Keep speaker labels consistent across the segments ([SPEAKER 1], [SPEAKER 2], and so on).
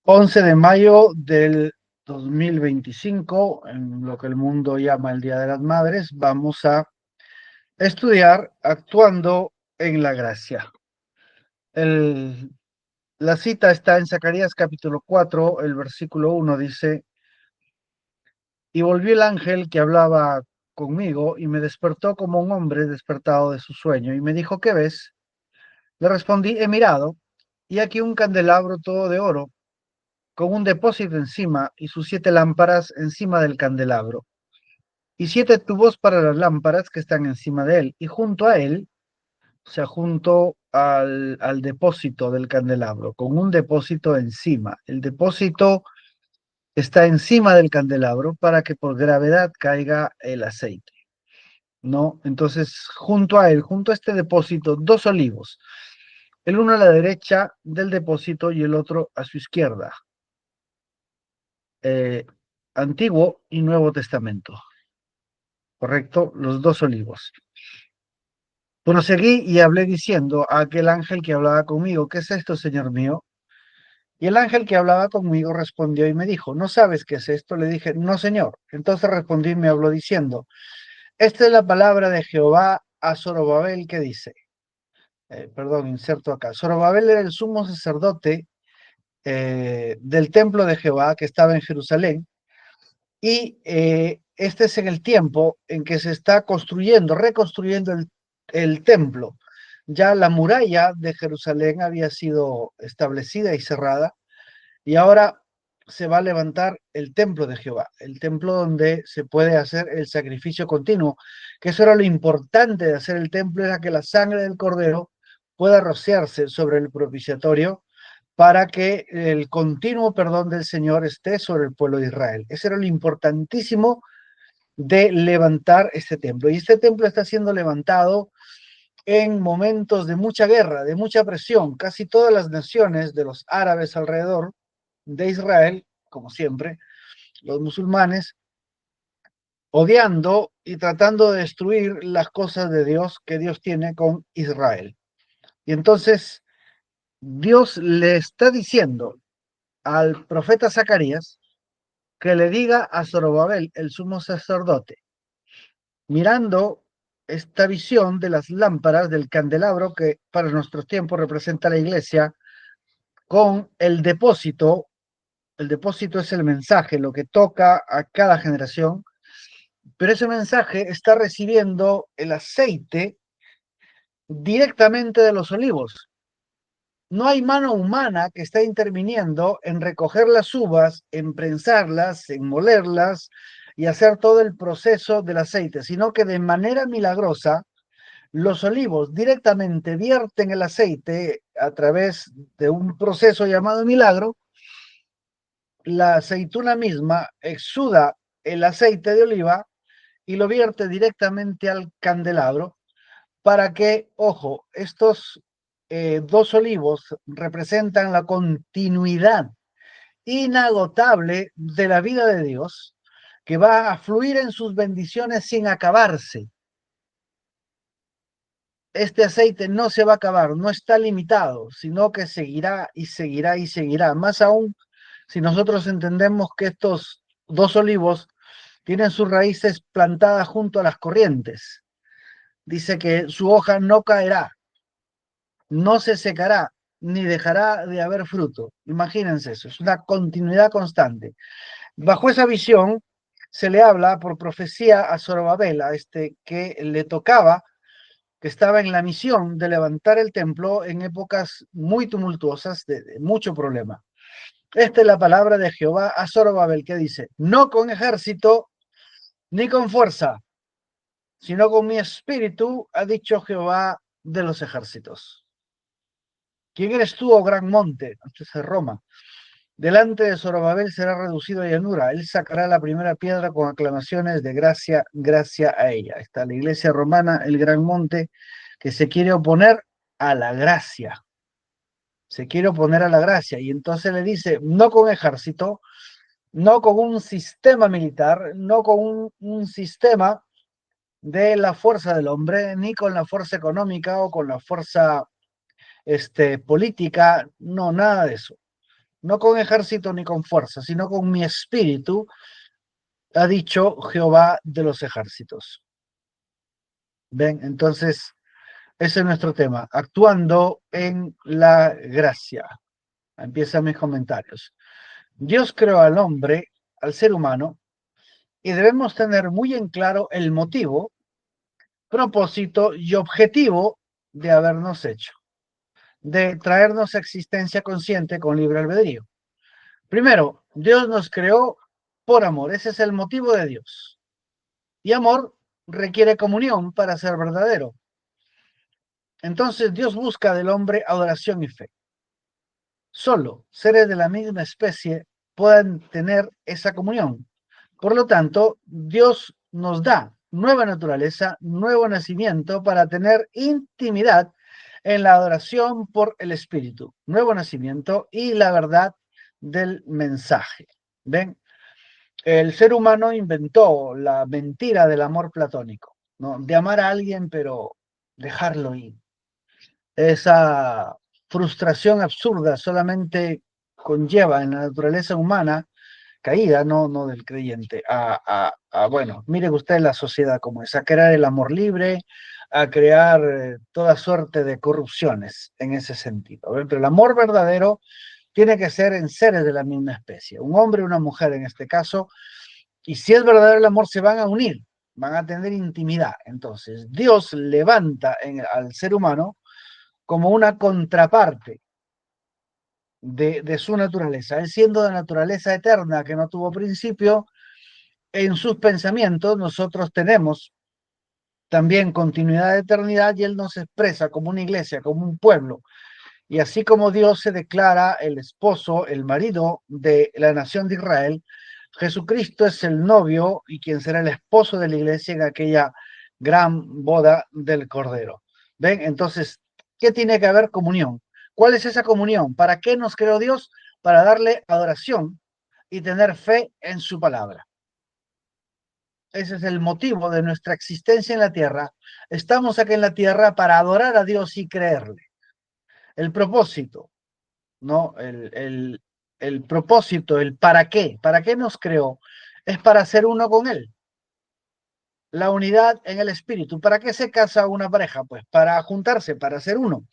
[SPEAKER 1] 11 de mayo del 2025, en lo que el mundo llama el Día de las Madres, vamos a estudiar actuando en la gracia. El- la cita está en Zacarías capítulo 4, el versículo 1 dice, y volvió el ángel que hablaba conmigo y me despertó como un hombre despertado de su sueño y me dijo, ¿qué ves? Le respondí, he mirado, y aquí un candelabro todo de oro con un depósito encima y sus 7 lámparas encima del candelabro, y 7 tubos para las lámparas que están encima de él, y junto a él, o sea, junto al depósito del candelabro, con un depósito encima. El depósito está encima del candelabro para que por gravedad caiga el aceite, ¿no? Entonces, junto a él, junto a este depósito, 2 olivos, el uno a la derecha del depósito y el otro a su izquierda. Eh, Antiguo y Nuevo Testamento. ¿Correcto? Los 2 olivos. Proseguí y hablé diciendo a aquel ángel que hablaba conmigo, ¿qué es esto, Señor mío? Y el ángel que hablaba conmigo respondió y me dijo, ¿no sabes qué es esto? Le dije, no, Señor. Entonces respondí y me habló diciendo, esta es la palabra de Jehová a Zorobabel que dice, perdón, inserto acá. Zorobabel era el sumo sacerdote del templo de Jehová que estaba en Jerusalén. Y este es en el tiempo en que se está construyendo, reconstruyendo el templo. Ya la muralla de Jerusalén había sido establecida y cerrada, y ahora se va a levantar el templo de Jehová, el templo donde se puede hacer el sacrificio continuo, que eso era lo importante de hacer el templo, era que la sangre del cordero pueda rociarse sobre el propiciatorio para que el continuo perdón del Señor esté sobre el pueblo de Israel. Ese era lo importantísimo de levantar este templo. Y este templo está siendo levantado en momentos de mucha guerra, de mucha presión. Casi todas las naciones de los árabes alrededor de Israel, como siempre, los musulmanes, odiando y tratando de destruir las cosas de Dios que Dios tiene con Israel. Y entonces Dios le está diciendo al profeta Zacarías que le diga a Zorobabel, el sumo sacerdote, mirando esta visión de las lámparas del candelabro que para nuestros tiempos representa la iglesia, con el depósito es el mensaje, lo que toca a cada generación, pero ese mensaje está recibiendo el aceite directamente de los olivos. No hay mano humana que está interviniendo en recoger las uvas, en prensarlas, en molerlas y hacer todo el proceso del aceite, sino que de manera milagrosa los olivos directamente vierten el aceite a través de un proceso llamado milagro. La aceituna misma exuda el aceite de oliva y lo vierte directamente al candelabro para que, ojo, estos 2 olivos representan la continuidad inagotable de la vida de Dios, que va a fluir en sus bendiciones sin acabarse. Este aceite no se va a acabar, no está limitado, sino que seguirá y seguirá y seguirá. Más aún, si nosotros entendemos que estos 2 olivos tienen sus raíces plantadas junto a las corrientes. Dice que su hoja no caerá, no se secará, ni dejará de haber fruto. Imagínense eso, es una continuidad constante. Bajo esa visión se le habla por profecía a Zorobabel, a este que le tocaba, que estaba en la misión de levantar el templo en épocas muy tumultuosas, de mucho problema. Esta es la palabra de Jehová a Zorobabel que dice, no con ejército ni con fuerza, sino con mi espíritu, ha dicho Jehová de los ejércitos. ¿Quién eres tú, oh gran monte? Esto es Roma. Delante de Zorobabel será reducido a llanura. Él sacará la primera piedra con aclamaciones de gracia, gracia a ella. Está la iglesia romana, el gran monte, que se quiere oponer a la gracia. Se quiere oponer a la gracia. Y entonces le dice, no con ejército, no con un sistema militar, no con un sistema de la fuerza del hombre, ni con la fuerza económica o con la fuerza política, no, nada de eso. no con ejército ni con fuerza, sino con mi espíritu, ha dicho Jehová de los ejércitos. ¿Ven? Entonces, ese es nuestro tema, actuando en la gracia. Empiezan mis comentarios. Dios creó al hombre, al ser humano, y debemos tener muy en claro el motivo, propósito y objetivo de habernos hecho, de traernos a existencia consciente con libre albedrío. Primero, Dios nos creó por amor, ese es el motivo de Dios. Y amor requiere comunión para ser verdadero. Entonces Dios busca del hombre adoración y fe. Solo seres de la misma especie puedan tener esa comunión. Por lo tanto, Dios nos da nueva naturaleza, nuevo nacimiento para tener intimidad en la adoración por el Espíritu, nuevo nacimiento y la verdad del mensaje. ¿Ven? El ser humano inventó la mentira del amor platónico, ¿no? De amar a alguien pero dejarlo ir. Esa frustración absurda solamente conlleva en la naturaleza humana caída, no del creyente, bueno, mire usted la sociedad como es, a crear el amor libre, a crear toda suerte de corrupciones en ese sentido. ¿Ven? Pero el amor verdadero tiene que ser en seres de la misma especie, un hombre y una mujer en este caso, y si es verdadero el amor se van a unir, van a tener intimidad. Entonces, Dios levanta al ser humano como una contraparte de su naturaleza. Él siendo de naturaleza eterna, que no tuvo principio, en sus pensamientos nosotros tenemos también continuidad de eternidad y Él nos expresa como una iglesia, como un pueblo. Y así como Dios se declara el esposo, el marido de la nación de Israel, Jesucristo es el novio y quien será el esposo de la iglesia en aquella gran boda del Cordero. ¿Ven? Entonces, ¿qué tiene que haber? Comunión. ¿Cuál es esa comunión? ¿Para qué nos creó Dios? Para darle adoración y tener fe en su palabra. Ese es el motivo de nuestra existencia en la tierra. Estamos aquí en la tierra para adorar a Dios y creerle. El propósito, ¿no? El propósito, el para qué nos creó, es para ser uno con Él. La unidad en el espíritu. ¿Para qué se casa una pareja? Pues para juntarse, para ser uno,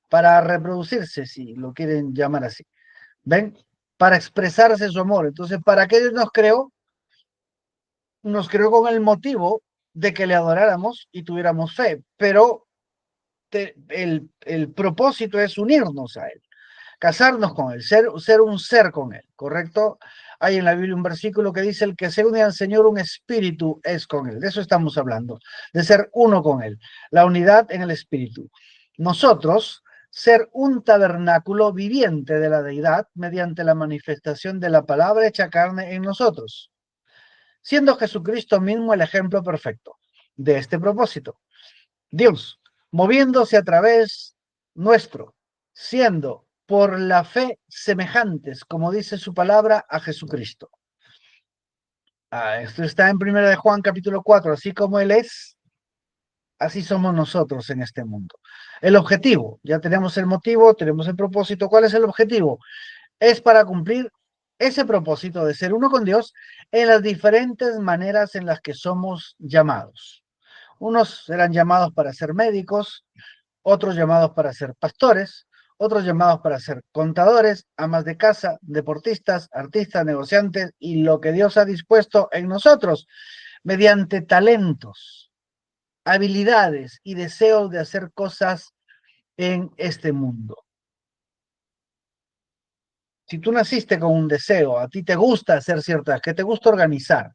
[SPEAKER 1] para reproducirse, si lo quieren llamar así. ¿Ven? Para expresarse su amor. Entonces, ¿para qué Dios nos creó? Nos creó con el motivo de que le adoráramos y tuviéramos fe, pero el propósito es unirnos a Él, casarnos con Él, ser un ser con Él, ¿correcto? Hay en la Biblia un versículo que dice, el que se une al Señor, un espíritu es con Él. De eso estamos hablando, de ser uno con Él, la unidad en el espíritu. Nosotros, ser un tabernáculo viviente de la deidad mediante la manifestación de la palabra hecha carne en nosotros, siendo Jesucristo mismo el ejemplo perfecto de este propósito. Dios, moviéndose a través nuestro, siendo por la fe semejantes, como dice su palabra, a Jesucristo. Esto está en 1 de Juan capítulo 4, así como Él es, así somos nosotros en este mundo. El objetivo, ya tenemos el motivo, tenemos el propósito. ¿Cuál es el objetivo? Es para cumplir ese propósito de ser uno con Dios en las diferentes maneras en las que somos llamados. Unos serán llamados para ser médicos, otros llamados para ser pastores, otros llamados para ser contadores, amas de casa, deportistas, artistas, negociantes y lo que Dios ha dispuesto en nosotros mediante talentos, habilidades y deseos de hacer cosas en este mundo. Si tú naciste con un deseo, a ti te gusta hacer ciertas, que te gusta organizar,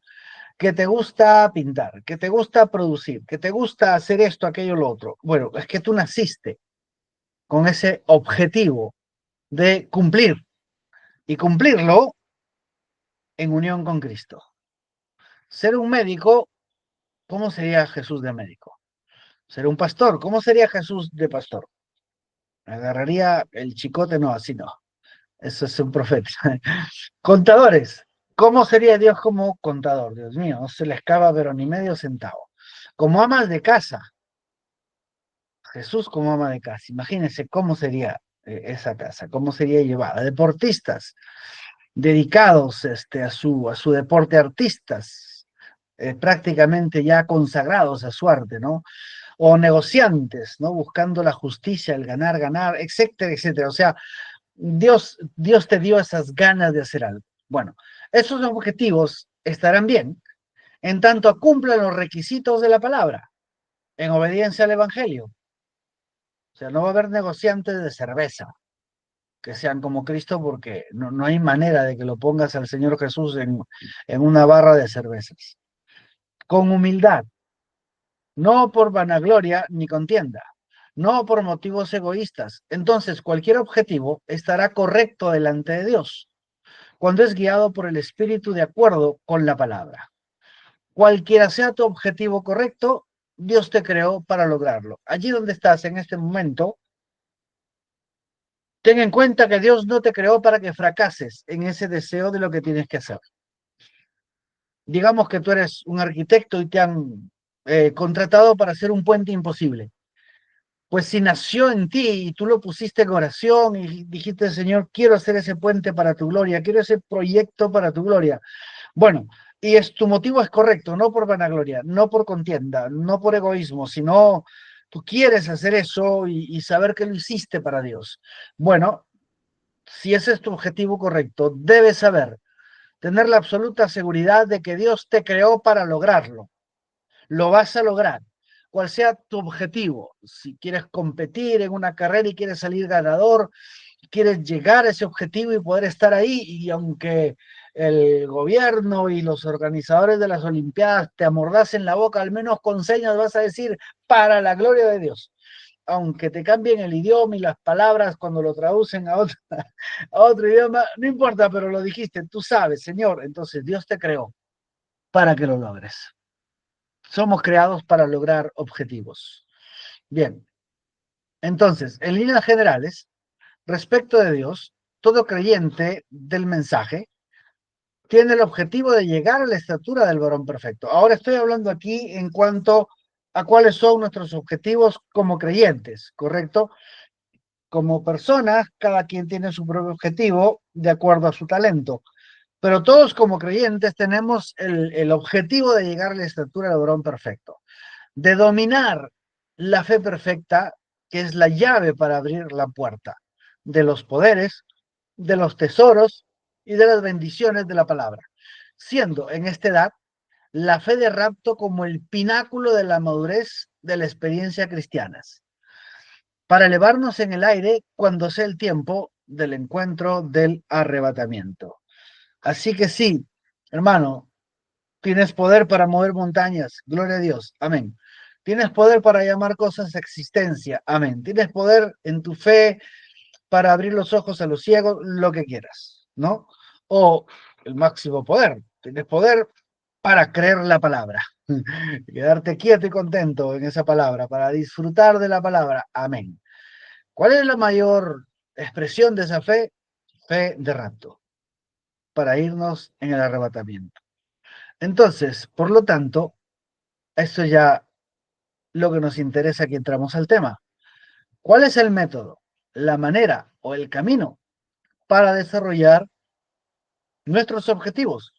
[SPEAKER 1] que te gusta pintar, que te gusta producir, que te gusta hacer esto, aquello, lo otro. Bueno, es que tú naciste con ese objetivo de cumplir y cumplirlo en unión con Cristo. Ser un médico, ¿cómo sería Jesús de médico? Ser un pastor, ¿cómo sería Jesús de pastor? Agarraría el chicote, no, así no. Eso es un profeta. Contadores, ¿cómo sería Dios como contador? Dios mío, no se le escapa pero ni medio centavo. Como amas de casa, Jesús como ama de casa, imagínense cómo sería. esa casa? ¿Cómo sería llevada? Deportistas dedicados a su deporte, artistas prácticamente ya consagrados a su arte, ¿no? O negociantes, ¿no? Buscando la justicia, el ganar, ganar, etcétera, etcétera. O sea, Dios te dio esas ganas de hacer algo. Bueno, esos objetivos estarán bien en tanto cumplan los requisitos de la palabra, en obediencia al Evangelio. O sea, no va a haber negociantes de cerveza que sean como Cristo porque no hay manera de que lo pongas al Señor Jesús en una barra de cervezas. Con humildad, no por vanagloria ni contienda, no por motivos egoístas. Entonces, cualquier objetivo estará correcto delante de Dios cuando es guiado por el Espíritu de acuerdo con la palabra. Cualquiera sea tu objetivo correcto, Dios te creó para lograrlo. Allí donde estás en este momento, ten en cuenta que Dios no te creó para que fracases en ese deseo de lo que tienes que hacer. Digamos que tú eres un arquitecto y te han contratado para hacer un puente imposible. Pues si nació en ti y tú lo pusiste en oración y dijiste, Señor, quiero hacer ese puente para tu gloria, quiero ese proyecto para tu gloria. Bueno, tu motivo es correcto, no por vanagloria, no por contienda, no por egoísmo, sino tú quieres hacer eso y saber que lo hiciste para Dios. Bueno, si ese es tu objetivo correcto, debes saber, tener la absoluta seguridad de que Dios te creó para lograrlo. Lo vas a lograr. Cual sea tu objetivo, si quieres competir en una carrera y quieres salir ganador, quieres llegar a ese objetivo y poder estar ahí, y aunque el gobierno y los organizadores de las Olimpiadas te amordacen la boca, al menos con señas vas a decir, para la gloria de Dios. Aunque te cambien el idioma y las palabras cuando lo traducen a otro idioma, no importa, pero lo dijiste, tú sabes, Señor, entonces Dios te creó para que lo logres. Somos creados para lograr objetivos. Bien, entonces, en líneas generales, respecto de Dios, todo creyente del mensaje tiene el objetivo de llegar a la estatura del varón perfecto. Ahora estoy hablando aquí en cuanto a cuáles son nuestros objetivos como creyentes, ¿correcto? Como personas, cada quien tiene su propio objetivo de acuerdo a su talento, pero todos como creyentes tenemos el objetivo de llegar a la estatura del varón perfecto, de dominar la fe perfecta, que es la llave para abrir la puerta de los poderes, de los tesoros y de las bendiciones de la palabra, siendo en esta edad la fe de rapto como el pináculo de la madurez de la experiencia cristiana, para elevarnos en el aire cuando sea el tiempo del encuentro del arrebatamiento. Así que sí, hermano, tienes poder para mover montañas, gloria a Dios, amén. Tienes poder para llamar cosas a existencia, amén. Tienes poder en tu fe para abrir los ojos a los ciegos, lo que quieras, ¿no? O el máximo poder, tienes poder para creer la palabra, quedarte quieto y contento en esa palabra, para disfrutar de la palabra, amén. ¿Cuál es la mayor expresión de esa fe? Fe de rapto, para irnos en el arrebatamiento. Entonces, por lo tanto, esto ya lo que nos interesa que entramos al tema. ¿Cuál es el método, la manera o el camino para desarrollar nuestros objetivos?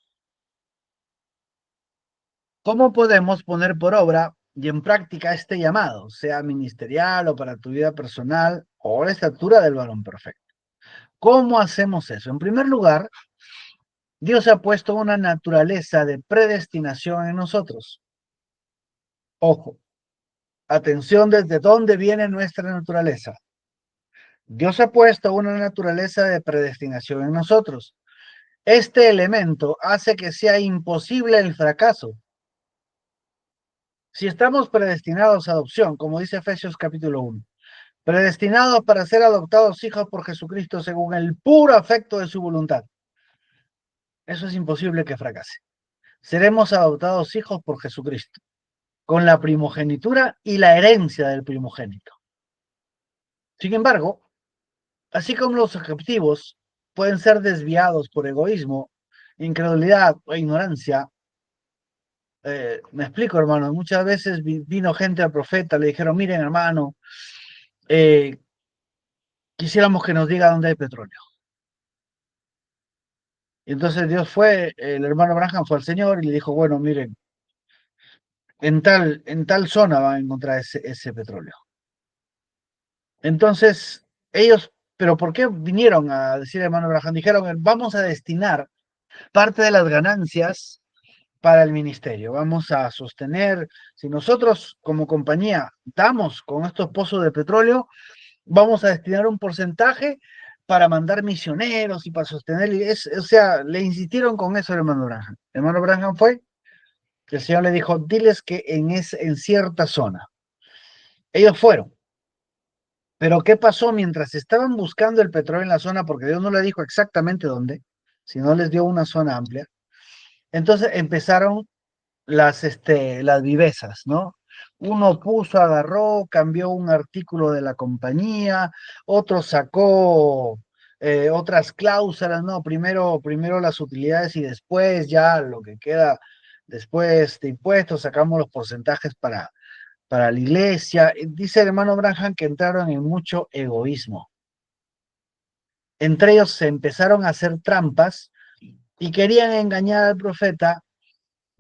[SPEAKER 1] ¿Cómo podemos poner por obra y en práctica este llamado, sea ministerial o para tu vida personal o la estatura del varón perfecto? ¿Cómo hacemos eso? En primer lugar, Dios ha puesto una naturaleza de predestinación en nosotros. Ojo, atención, ¿desde dónde viene nuestra naturaleza? Dios ha puesto una naturaleza de predestinación en nosotros. Este elemento hace que sea imposible el fracaso. Si estamos predestinados a adopción, como dice Efesios capítulo 1, predestinados para ser adoptados hijos por Jesucristo según el puro afecto de su voluntad, eso es imposible que fracase. Seremos adoptados hijos por Jesucristo, con la primogenitura y la herencia del primogénito. Sin embargo, así como los objetivos pueden ser desviados por egoísmo, incredulidad o ignorancia, me explico, hermano, muchas veces vino gente al profeta, le dijeron, miren, hermano, eh, quisiéramos que nos diga dónde hay petróleo. Y entonces Dios fue, el hermano Branham fue al Señor y le dijo, bueno, miren, en tal zona van a encontrar ese petróleo. Entonces, ellos, pero ¿por qué vinieron a decir hermano Branham? Dijeron, vamos a destinar parte de las ganancias para el ministerio. Vamos a sostener, si nosotros como compañía damos con estos pozos de petróleo, vamos a destinar un porcentaje para mandar misioneros y para sostener, o sea, le insistieron con eso al hermano Branham. El hermano Branham fue, que el Señor le dijo, diles que en cierta zona. Ellos fueron. Pero ¿qué pasó mientras estaban buscando el petróleo en la zona? Porque Dios no le dijo exactamente dónde, sino les dio una zona amplia. Entonces empezaron las vivezas, ¿no? Uno puso, agarró, cambió un artículo de la compañía, otro sacó otras cláusulas, ¿no? Primero las utilidades y después ya lo que queda después de impuestos, sacamos los porcentajes para la iglesia. Dice el hermano Branham que entraron en mucho egoísmo. Entre ellos se empezaron a hacer trampas y querían engañar al profeta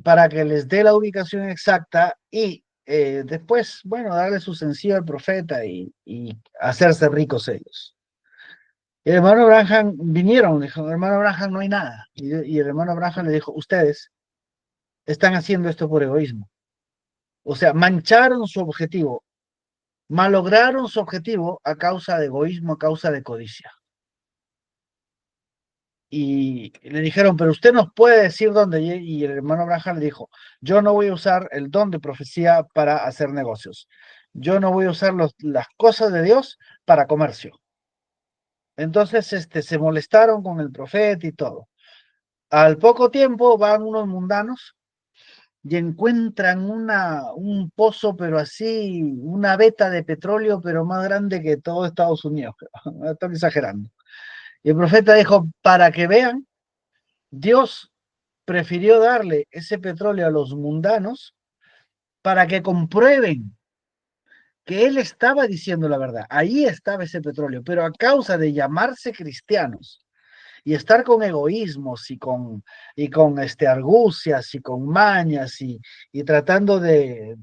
[SPEAKER 1] para que les dé la ubicación exacta y después, bueno, darle su sencillo al profeta y hacerse ricos ellos. El hermano Branham vinieron, dijo, hermano Branham, no hay nada. Y el hermano Branham le dijo, ustedes están haciendo esto por egoísmo. O sea, mancharon su objetivo, malograron su objetivo a causa de egoísmo, a causa de codicia. Y le dijeron, pero usted nos puede decir dónde. Y el hermano Branham le dijo, yo no voy a usar el don de profecía para hacer negocios. Yo no voy a usar las cosas de Dios para comercio. Entonces, se molestaron con el profeta y todo. Al poco tiempo van unos mundanos y encuentran un pozo, pero así, una veta de petróleo, pero más grande que todo Estados Unidos. Estoy exagerando. Y el profeta dijo, para que vean, Dios prefirió darle ese petróleo a los mundanos para que comprueben que él estaba diciendo la verdad. Ahí estaba ese petróleo, pero a causa de llamarse cristianos y estar con egoísmos y con argucias y con mañas y tratando de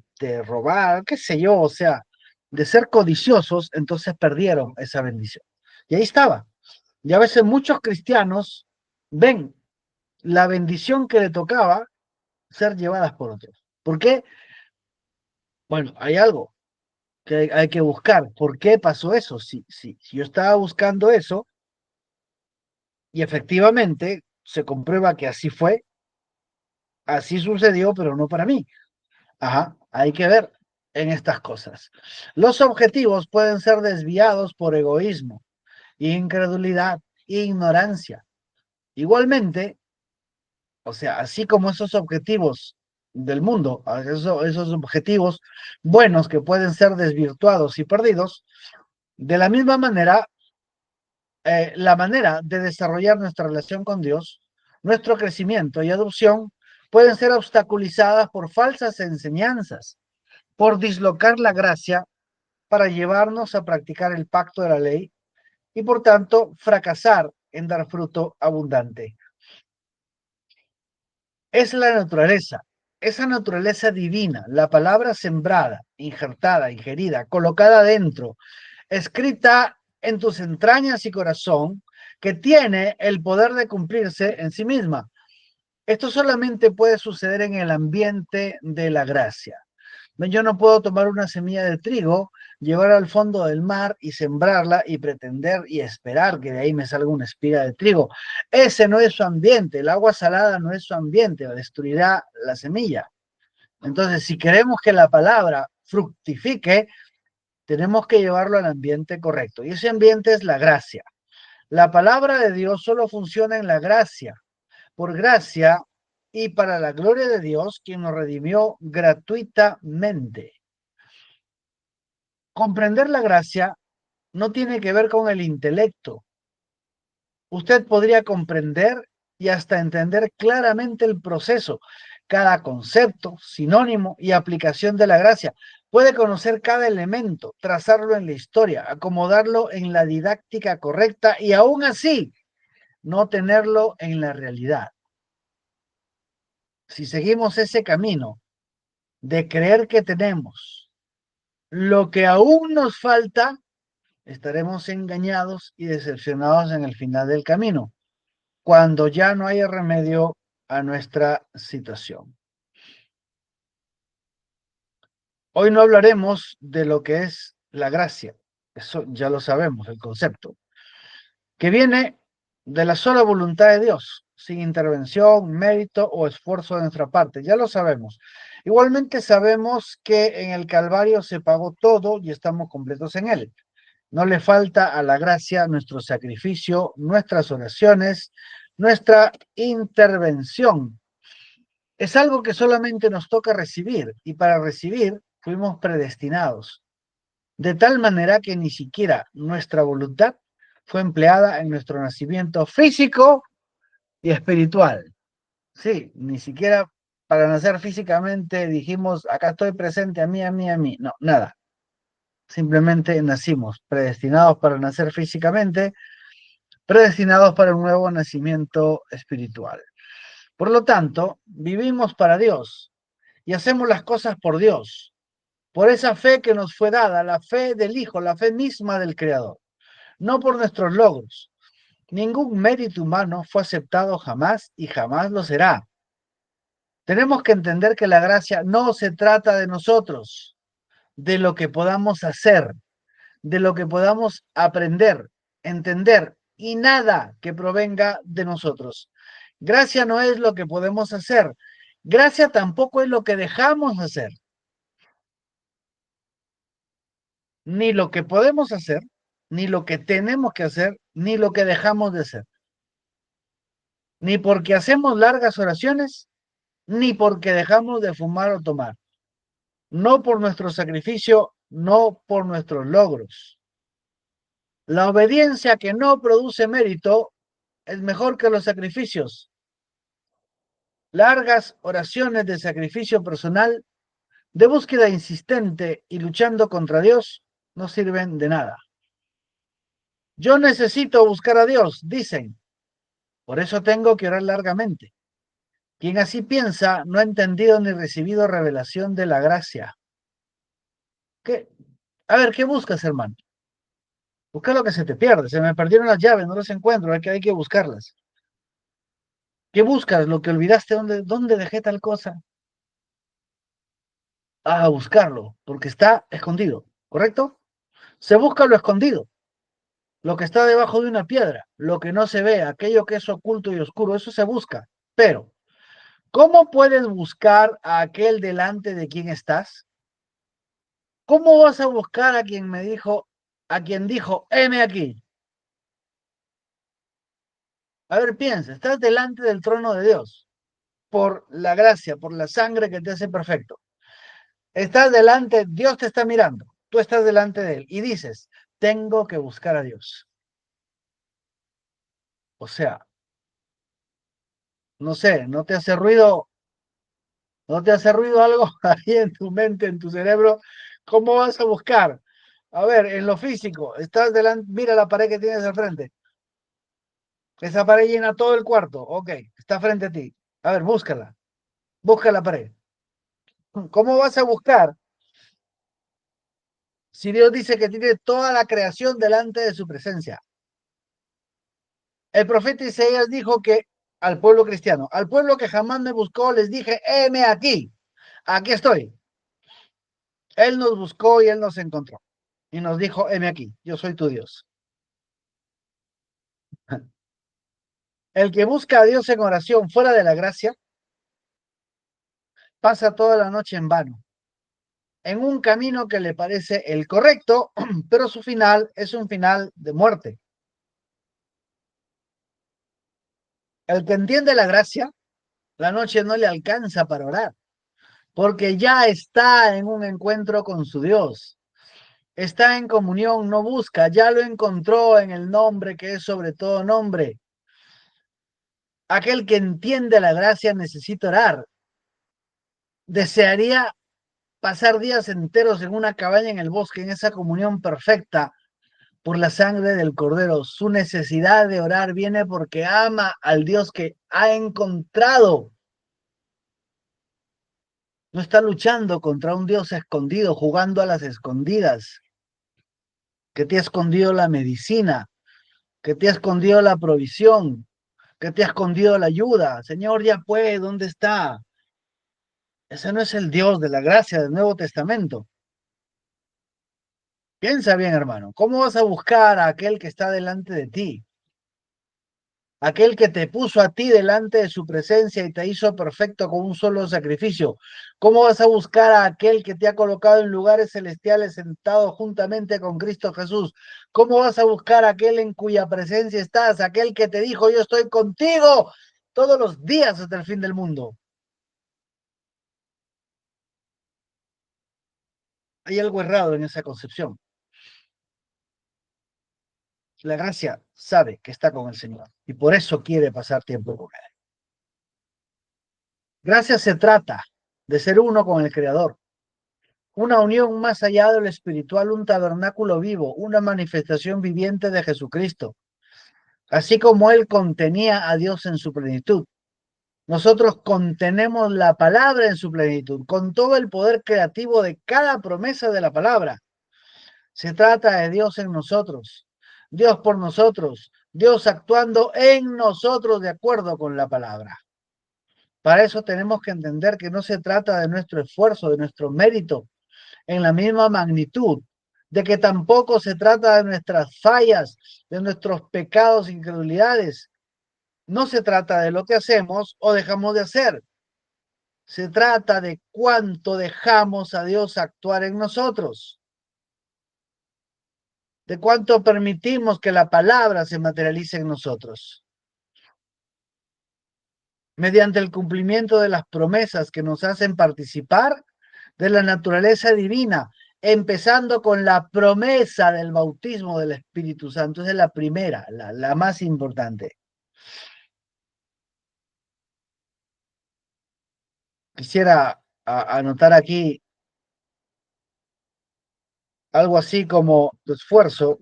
[SPEAKER 1] robar, qué sé yo, o sea, de ser codiciosos, entonces perdieron esa bendición. Y ahí estaba. Y a veces muchos cristianos ven la bendición que le tocaba ser llevadas por otros. ¿Por qué? Bueno, hay algo que hay que buscar. ¿Por qué pasó eso? Si yo estaba buscando eso y efectivamente se comprueba que así fue, así sucedió, pero no para mí. Ajá, hay que ver en estas cosas. Los objetivos pueden ser desviados por egoísmo, incredulidad e ignorancia. Igualmente, o sea, así como esos objetivos del mundo, esos objetivos buenos que pueden ser desvirtuados y perdidos, de la misma manera, la manera de desarrollar nuestra relación con Dios, nuestro crecimiento y adopción pueden ser obstaculizadas por falsas enseñanzas, por dislocar la gracia para llevarnos a practicar el pacto de la ley y por tanto fracasar en dar fruto abundante. Es la naturaleza, esa naturaleza divina, la palabra sembrada, injertada, ingerida, colocada dentro, escrita en tus entrañas y corazón, que tiene el poder de cumplirse en sí misma. Esto solamente puede suceder en el ambiente de la gracia. Yo no puedo tomar una semilla de trigo, llevar al fondo del mar y sembrarla y pretender y esperar que de ahí me salga una espiga de trigo. Ese no es su ambiente, el agua salada no es su ambiente, destruirá la semilla. Entonces, si queremos que la palabra fructifique, tenemos que llevarlo al ambiente correcto. Y ese ambiente es la gracia. La palabra de Dios solo funciona en la gracia. Por gracia y para la gloria de Dios, quien nos redimió gratuitamente. Comprender la gracia no tiene que ver con el intelecto. Usted podría comprender y hasta entender claramente el proceso, cada concepto, sinónimo y aplicación de la gracia. Puede conocer cada elemento, trazarlo en la historia, acomodarlo en la didáctica correcta y aún así no tenerlo en la realidad. Si seguimos ese camino de creer que tenemos lo que aún nos falta, estaremos engañados y decepcionados en el final del camino, cuando ya no haya remedio a nuestra situación. Hoy no hablaremos de lo que es la gracia, eso ya lo sabemos, el concepto, que viene de la sola voluntad de Dios, sin intervención, mérito o esfuerzo de nuestra parte, ya lo sabemos. Igualmente sabemos que en el Calvario se pagó todo y estamos completos en él. No le falta a la gracia nuestro sacrificio, nuestras oraciones, nuestra intervención. Es algo que solamente nos toca recibir y para recibir fuimos predestinados, de tal manera que ni siquiera nuestra voluntad fue empleada en nuestro nacimiento físico y espiritual. Sí, ni siquiera para nacer físicamente dijimos, acá estoy presente, a mí, a mí, a mí. No, nada. Simplemente nacimos, predestinados para nacer físicamente, predestinados para un nuevo nacimiento espiritual. Por lo tanto, vivimos para Dios y hacemos las cosas por Dios, por esa fe que nos fue dada, la fe del Hijo, la fe misma del Creador, no por nuestros logros. Ningún mérito humano fue aceptado jamás y jamás lo será. Tenemos que entender que la gracia no se trata de nosotros, de lo que podamos hacer, de lo que podamos aprender, entender y nada que provenga de nosotros. Gracia no es lo que podemos hacer. Gracia tampoco es lo que dejamos hacer. Ni lo que podemos hacer, ni lo que tenemos que hacer, ni lo que dejamos de hacer. Ni porque hacemos largas oraciones, ni porque dejamos de fumar o tomar. No por nuestro sacrificio, no por nuestros logros. La obediencia que no produce mérito es mejor que los sacrificios. Largas oraciones de sacrificio personal, de búsqueda insistente y luchando contra Dios, no sirven de nada. Yo necesito buscar a Dios, dicen. Por eso tengo que orar largamente. Quien así piensa no ha entendido ni recibido revelación de la gracia. ¿Qué? A ver, ¿qué buscas, hermano? Busca lo que se te pierde. Se me perdieron las llaves, no las encuentro, hay que buscarlas. ¿Qué buscas? Lo que olvidaste, ¿dónde dejé tal cosa? A buscarlo, porque está escondido, ¿correcto? Se busca lo escondido, lo que está debajo de una piedra, lo que no se ve, aquello que es oculto y oscuro, eso se busca. Pero, ¿cómo puedes buscar a aquel delante de quien estás? ¿Cómo vas a buscar a quien dijo, heme aquí? A ver, piensa, estás delante del trono de Dios, por la gracia, por la sangre que te hace perfecto. Estás delante, Dios te está mirando, tú estás delante de él y dices, tengo que buscar a Dios. O sea, no sé, no te hace ruido algo ahí en tu mente, en tu cerebro. ¿Cómo vas a buscar? A ver, en lo físico, estás delante, mira la pared que tienes al frente. Esa pared llena todo el cuarto. Ok, está frente a ti. A ver, búscala. Busca la pared. ¿Cómo vas a buscar si Dios dice que tiene toda la creación delante de su presencia? El profeta Isaías dijo que al pueblo cristiano, al pueblo que jamás me buscó, les dije, heme aquí, aquí estoy. Él nos buscó y él nos encontró. Y nos dijo, heme aquí, yo soy tu Dios. El que busca a Dios en oración fuera de la gracia, pasa toda la noche en vano, en un camino que le parece el correcto, pero su final es un final de muerte. El que entiende la gracia, la noche no le alcanza para orar, porque ya está en un encuentro con su Dios. Está en comunión, no busca, ya lo encontró en el nombre que es sobre todo nombre. Aquel que entiende la gracia necesita orar. Desearía pasar días enteros en una cabaña en el bosque, en esa comunión perfecta por la sangre del Cordero. Su necesidad de orar viene porque ama al Dios que ha encontrado. No está luchando contra un Dios escondido, jugando a las escondidas, que te ha escondido la medicina, que te ha escondido la provisión, que te ha escondido la ayuda. Señor, ya pues, ¿dónde está? Ese no es el Dios de la gracia del Nuevo Testamento. Piensa bien, hermano, ¿cómo vas a buscar a aquel que está delante de ti? Aquel que te puso a ti delante de su presencia y te hizo perfecto con un solo sacrificio. ¿Cómo vas a buscar a aquel que te ha colocado en lugares celestiales sentado juntamente con Cristo Jesús? ¿Cómo vas a buscar a aquel en cuya presencia estás? Aquel que te dijo, yo estoy contigo todos los días hasta el fin del mundo. Hay algo errado en esa concepción. La gracia sabe que está con el Señor y por eso quiere pasar tiempo con Él. Gracia se trata de ser uno con el Creador, una unión más allá de lo espiritual, un tabernáculo vivo, una manifestación viviente de Jesucristo, así como Él contenía a Dios en su plenitud. Nosotros contenemos la palabra en su plenitud, con todo el poder creativo de cada promesa de la palabra. Se trata de Dios en nosotros, Dios por nosotros, Dios actuando en nosotros de acuerdo con la palabra. Para eso tenemos que entender que no se trata de nuestro esfuerzo, de nuestro mérito en la misma magnitud, de que tampoco se trata de nuestras fallas, de nuestros pecados, incredulidades. No se trata de lo que hacemos o dejamos de hacer. Se trata de cuánto dejamos a Dios actuar en nosotros, de cuánto permitimos que la palabra se materialice en nosotros, mediante el cumplimiento de las promesas que nos hacen participar de la naturaleza divina, empezando con la promesa del bautismo del Espíritu Santo. Esa es la primera, la más importante. Quisiera anotar aquí algo así como tu esfuerzo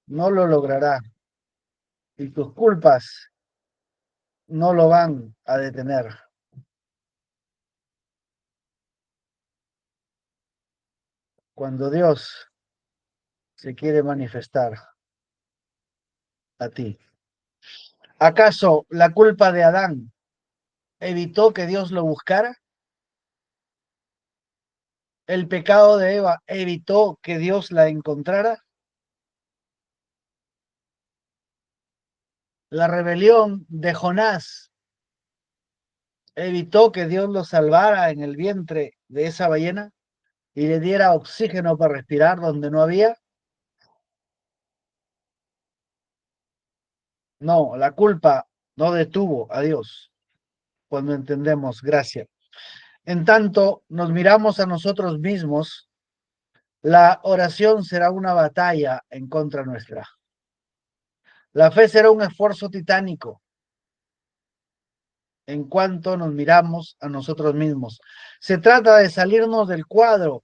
[SPEAKER 1] no lo logrará y tus culpas no lo van a detener. Cuando Dios se quiere manifestar a ti. ¿Acaso la culpa de Adán evitó que Dios lo buscara? ¿El pecado de Eva evitó que Dios la encontrara? La rebelión de Jonás evitó que Dios lo salvara en el vientre de esa ballena y le diera oxígeno para respirar donde no había. No, la culpa no detuvo a Dios cuando entendemos gracia. En tanto nos miramos a nosotros mismos, la oración será una batalla en contra nuestra. La fe será un esfuerzo titánico en cuanto nos miramos a nosotros mismos. Se trata de salirnos del cuadro,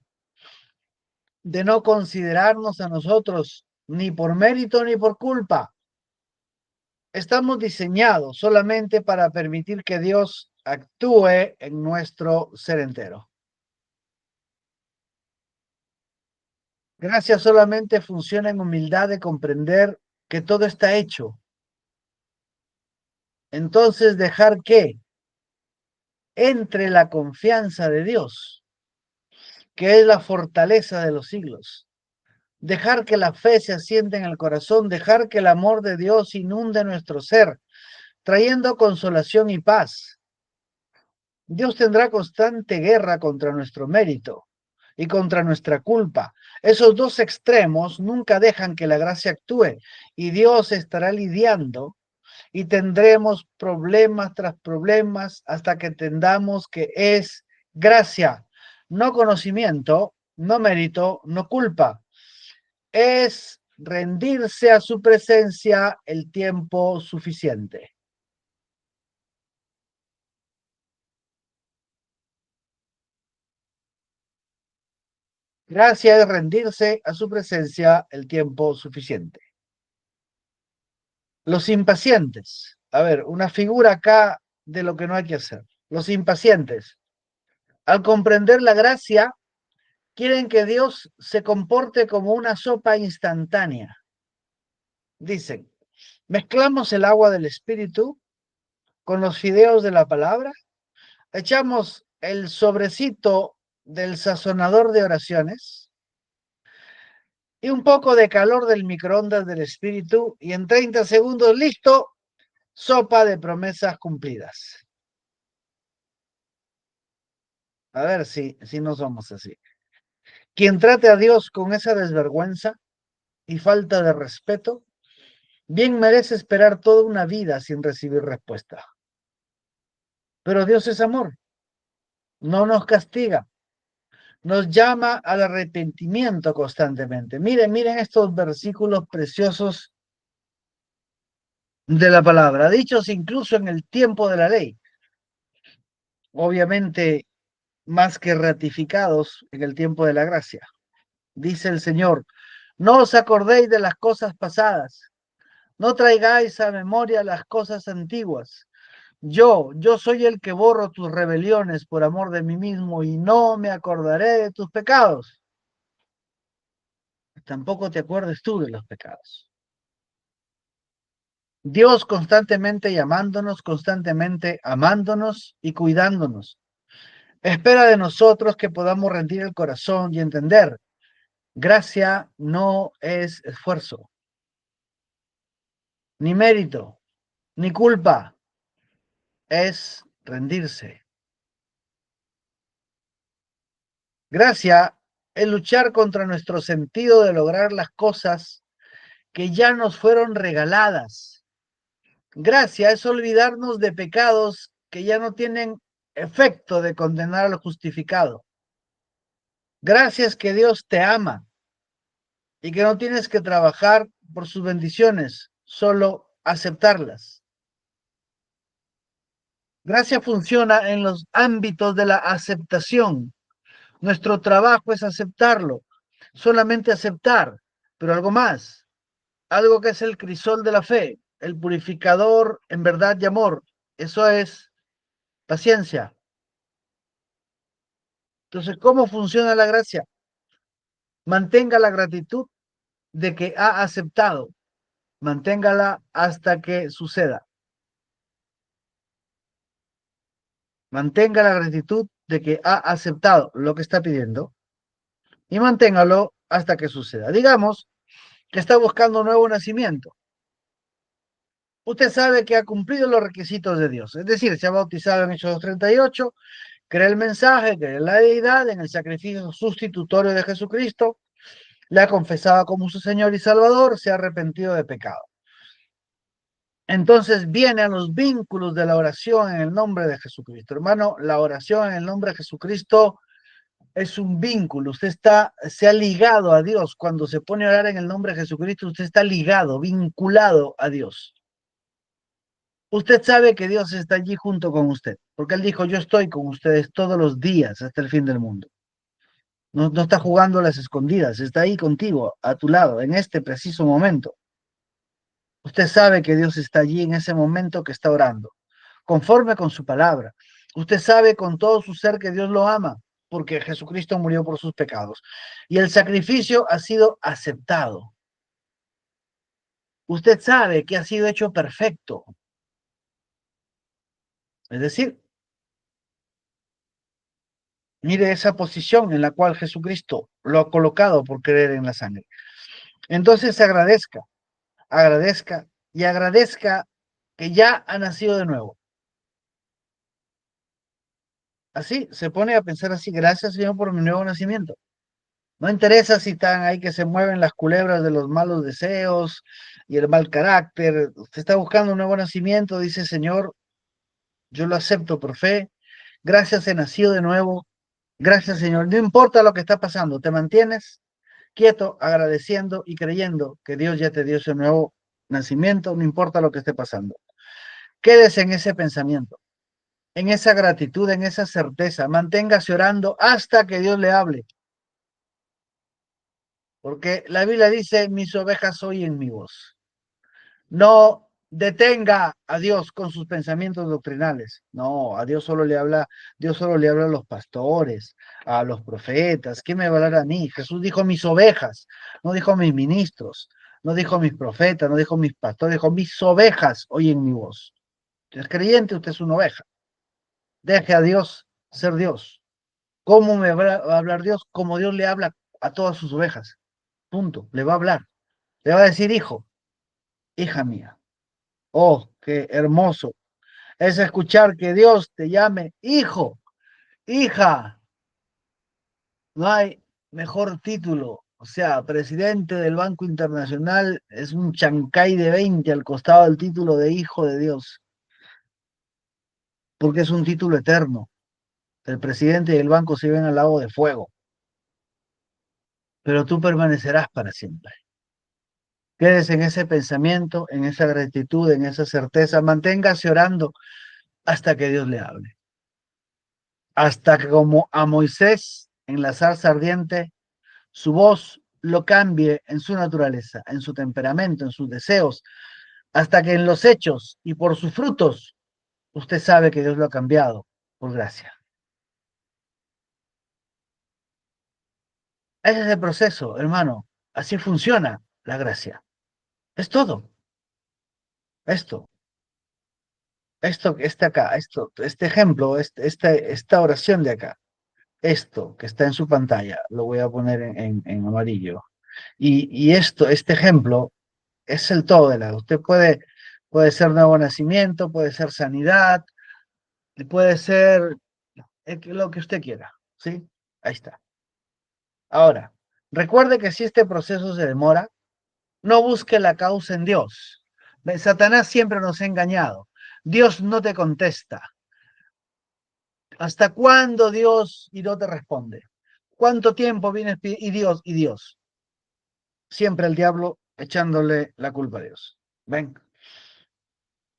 [SPEAKER 1] de no considerarnos a nosotros ni por mérito ni por culpa. Estamos diseñados solamente para permitir que Dios actúe en nuestro ser entero. Gracia solamente funciona en humildad de comprender que todo está hecho. Entonces dejar que entre la confianza de Dios, que es la fortaleza de los siglos. Dejar que la fe se asiente en el corazón, dejar que el amor de Dios inunde nuestro ser, trayendo consolación y paz. Dios tendrá constante guerra contra nuestro mérito y contra nuestra culpa. Esos dos extremos nunca dejan que la gracia actúe y Dios estará lidiando y tendremos problemas tras problemas hasta que entendamos que es gracia, no conocimiento, no mérito, no culpa. Es rendirse a su presencia el tiempo suficiente. Gracia es rendirse a su presencia el tiempo suficiente. Los impacientes. A ver, una figura acá de lo que no hay que hacer. Los impacientes, al comprender la gracia, quieren que Dios se comporte como una sopa instantánea. Dicen, mezclamos el agua del Espíritu con los fideos de la palabra, echamos el sobrecito del sazonador de oraciones y un poco de calor del microondas del Espíritu y en 30 segundos listo, sopa de promesas cumplidas. A ver si no somos así. Quien trate a Dios con esa desvergüenza y falta de respeto, bien merece esperar toda una vida sin recibir respuesta. Pero Dios es amor, no nos castiga, nos llama al arrepentimiento constantemente. Miren estos versículos preciosos de la palabra, dichos incluso en el tiempo de la ley, obviamente más que ratificados en el tiempo de la gracia. Dice el Señor, no os acordéis de las cosas pasadas, no traigáis a memoria las cosas antiguas. Yo soy el que borro tus rebeliones por amor de mí mismo y no me acordaré de tus pecados. Tampoco te acuerdes tú de los pecados. Dios constantemente llamándonos, constantemente amándonos y cuidándonos. Espera de nosotros que podamos rendir el corazón y entender. Gracia no es esfuerzo, ni mérito, ni culpa. Es rendirse. Gracia es luchar contra nuestro sentido de lograr las cosas que ya nos fueron regaladas. Gracia es olvidarnos de pecados que ya no tienen efecto de condenar al justificado. Gracias que Dios te ama y que no tienes que trabajar por sus bendiciones, solo aceptarlas. Gracia funciona en los ámbitos de la aceptación. Nuestro trabajo es aceptarlo, solamente aceptar, pero algo más, algo que es el crisol de la fe, el purificador en verdad y amor. Eso es paciencia. Entonces, ¿cómo funciona la gracia? Mantenga la gratitud de que ha aceptado, manténgala hasta que suceda. Mantenga la gratitud de que ha aceptado lo que está pidiendo y manténgalo hasta que suceda. Digamos que está buscando un nuevo nacimiento. Usted sabe que ha cumplido los requisitos de Dios, es decir, se ha bautizado en Hechos 2:38, cree el mensaje, cree en la deidad, en el sacrificio sustitutorio de Jesucristo, le ha confesado como su Señor y Salvador, se ha arrepentido de pecado. Entonces viene a los vínculos de la oración en el nombre de Jesucristo. Hermano, la oración en el nombre de Jesucristo es un vínculo. Se ha ligado a Dios. Cuando se pone a orar en el nombre de Jesucristo, usted está ligado, vinculado a Dios. Usted sabe que Dios está allí junto con usted, porque Él dijo, yo estoy con ustedes todos los días hasta el fin del mundo. No está jugando a las escondidas, está ahí contigo, a tu lado, en este preciso momento. Usted sabe que Dios está allí en ese momento que está orando, conforme con su palabra. Usted sabe con todo su ser que Dios lo ama, porque Jesucristo murió por sus pecados. Y el sacrificio ha sido aceptado. Usted sabe que ha sido hecho perfecto. Es decir, mire esa posición en la cual Jesucristo lo ha colocado por creer en la sangre. Entonces agradezca, agradezca y agradezca que ya ha nacido de nuevo. Así, se pone a pensar así, gracias Señor por mi nuevo nacimiento. No interesa si están ahí que se mueven las culebras de los malos deseos y el mal carácter. Usted está buscando un nuevo nacimiento, dice Señor, yo lo acepto por fe. Gracias, he nacido de nuevo. Gracias Señor. No importa lo que está pasando, te mantienes quieto, agradeciendo y creyendo que Dios ya te dio ese nuevo nacimiento, no importa lo que esté pasando. Quédese en ese pensamiento, en esa gratitud, en esa certeza. Manténgase orando hasta que Dios le hable. Porque la Biblia dice, mis ovejas oyen mi voz. No detenga a Dios con sus pensamientos doctrinales. No, a Dios solo le habla a los pastores, a los profetas. ¿Qué me va a hablar a mí? Jesús dijo mis ovejas, no dijo mis ministros, no dijo mis profetas, no dijo mis pastores, dijo mis ovejas oyen mi voz. Si es creyente, usted es una oveja. Deje a Dios ser Dios. ¿Cómo me va a hablar Dios? Como Dios le habla a todas sus ovejas. Punto. Le va a hablar. Le va a decir, hijo, hija mía. Oh, qué hermoso es escuchar que Dios te llame hijo, hija. No hay mejor título. O sea, presidente del Banco Internacional es un chancay de 20 al costado del título de hijo de Dios, porque es un título eterno. El presidente y el banco se ven al lago de fuego, pero tú permanecerás para siempre. Quedes en ese pensamiento, en esa gratitud, en esa certeza. Manténgase orando hasta que Dios le hable. Hasta que como a Moisés en la zarza ardiente, su voz lo cambie en su naturaleza, en su temperamento, en sus deseos, hasta que en los hechos y por sus frutos usted sabe que Dios lo ha cambiado por gracia. Ese es el proceso, hermano. Así funciona la gracia. Es todo. Esto, este acá, este ejemplo, esta oración de acá, esto que está en su pantalla, lo voy a poner en amarillo. Y este ejemplo, es el todo de la. Puede ser nuevo nacimiento, puede ser sanidad, puede ser lo que usted quiera, ¿sí? Ahí está. Ahora, recuerde que si este proceso se demora, no busque la causa en Dios. Satanás siempre nos ha engañado. Dios no te contesta. ¿Hasta cuándo Dios y no te responde? ¿Cuánto tiempo vienes y Dios? Siempre el diablo echándole la culpa a Dios. ¿Ven?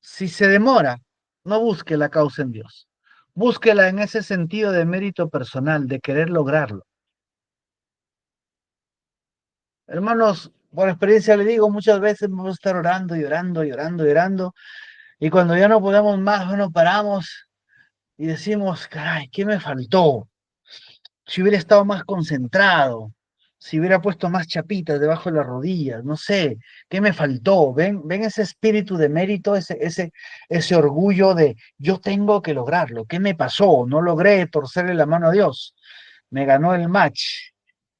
[SPEAKER 1] Si se demora, no busque la causa en Dios. Búsquela en ese sentido de mérito personal, de querer lograrlo. Hermanos, por experiencia le digo, muchas veces vamos a estar orando y orando y orando y orando, y cuando ya no podemos más, bueno, paramos y decimos, caray, ¿qué me faltó? Si hubiera estado más concentrado, si hubiera puesto más chapitas debajo de las rodillas, no sé, ¿qué me faltó? ¿Ven ese espíritu de mérito, ese orgullo de yo tengo que lograrlo? ¿Qué me pasó? No logré torcerle la mano a Dios. Me ganó el match.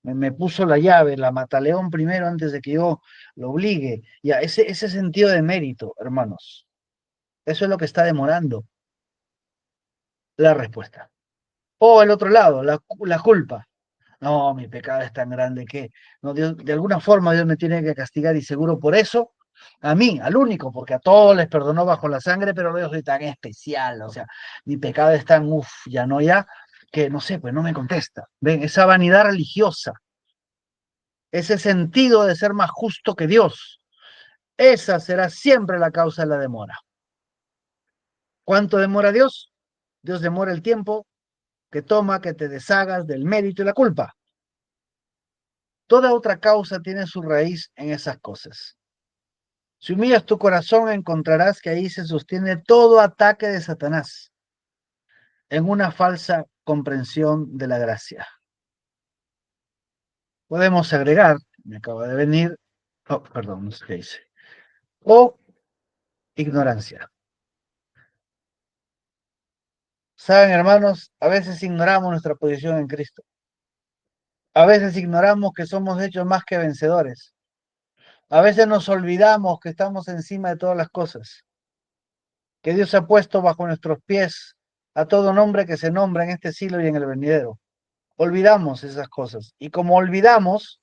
[SPEAKER 1] Me puso la llave, la mataleón primero antes de que yo lo obligue. Ya, ese sentido de mérito, hermanos, eso es lo que está demorando la respuesta. O el otro lado, la culpa. No, mi pecado es tan grande que no, Dios, de alguna forma Dios me tiene que castigar y seguro por eso, a mí, al único, porque a todos les perdonó bajo la sangre, pero yo soy tan especial, o sea, mi pecado es tan, uff, ya no ya, que no sé, pues no me contesta. Ven, esa vanidad religiosa, ese sentido de ser más justo que Dios, esa será siempre la causa de la demora. ¿Cuánto demora Dios? Dios demora el tiempo que toma que te deshagas del mérito y la culpa. Toda otra causa tiene su raíz en esas cosas. Si humillas tu corazón, encontrarás que ahí se sostiene todo ataque de Satanás en una falsa comprensión de la gracia. Podemos agregar, me acaba de venir, oh, perdón, no sé qué dice, o ignorancia. Saben, hermanos, a veces ignoramos nuestra posición en Cristo. A veces ignoramos que somos hechos más que vencedores. A veces nos olvidamos que estamos encima de todas las cosas, que Dios ha puesto bajo nuestros pies a todo nombre que se nombra en este siglo y en el venidero. Olvidamos esas cosas. Y como olvidamos,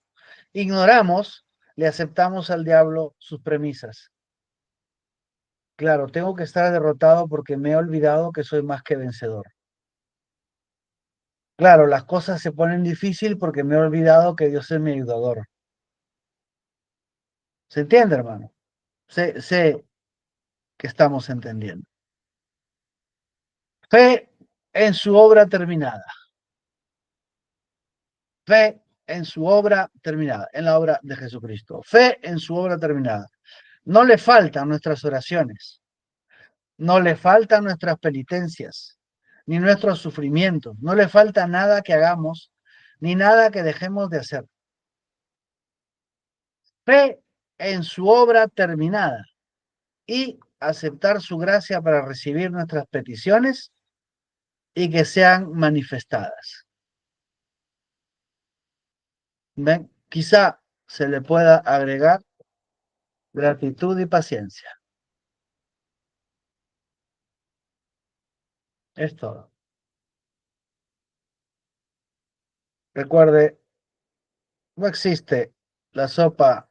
[SPEAKER 1] ignoramos, le aceptamos al diablo sus premisas. Claro, tengo que estar derrotado porque me he olvidado que soy más que vencedor. Claro, las cosas se ponen difícil porque me he olvidado que Dios es mi ayudador. ¿Se entiende, hermano? Sé que estamos entendiendo. Fe en su obra terminada. Fe en su obra terminada, en la obra de Jesucristo. Fe en su obra terminada. No le faltan nuestras oraciones, no le faltan nuestras penitencias, ni nuestros sufrimientos, no le falta nada que hagamos, ni nada que dejemos de hacer. Fe en su obra terminada y aceptar su gracia para recibir nuestras peticiones y que sean manifestadas. ¿Ven? Quizá se le pueda agregar gratitud y paciencia. Es todo. Recuerde, no existe la sopa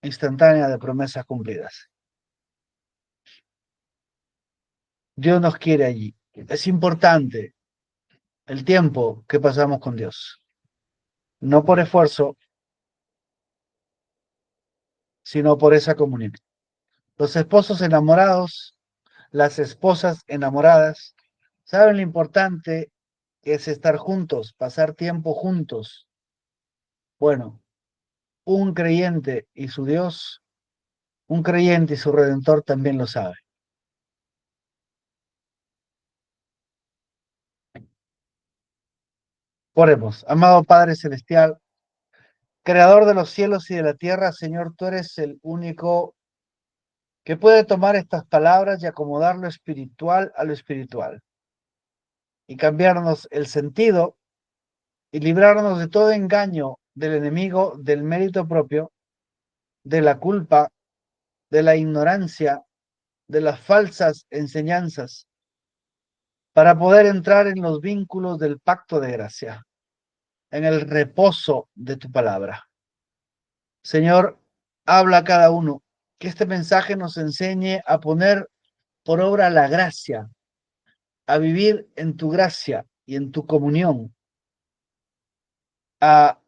[SPEAKER 1] instantánea de promesas cumplidas. Dios nos quiere allí. Es importante el tiempo que pasamos con Dios. No por esfuerzo, sino por esa comunión. Los esposos enamorados, las esposas enamoradas, saben lo importante que es estar juntos, pasar tiempo juntos. Bueno, un creyente y su Dios, un creyente y su Redentor también lo sabe. Oremos, amado Padre Celestial, Creador de los cielos y de la tierra, Señor, tú eres el único que puede tomar estas palabras y acomodar lo espiritual a lo espiritual y cambiarnos el sentido y librarnos de todo engaño del enemigo, del mérito propio, de la culpa, de la ignorancia, de las falsas enseñanzas, para poder entrar en los vínculos del pacto de gracia, en el reposo de tu palabra. Señor, habla a cada uno, que este mensaje nos enseñe a poner por obra la gracia, a vivir en tu gracia y en tu comunión, a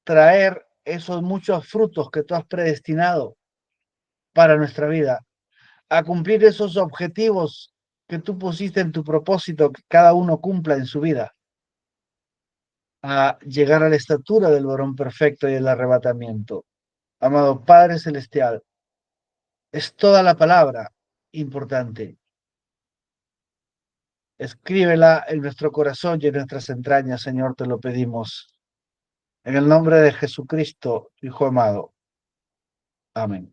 [SPEAKER 1] traer esos muchos frutos que tú has predestinado para nuestra vida, a cumplir esos objetivos que tú pusiste en tu propósito, que cada uno cumpla en su vida, a llegar a la estatura del varón perfecto y el arrebatamiento. Amado Padre Celestial, es toda la palabra importante. Escríbela en nuestro corazón y en nuestras entrañas, Señor, te lo pedimos. En el nombre de Jesucristo, Hijo amado. Amén.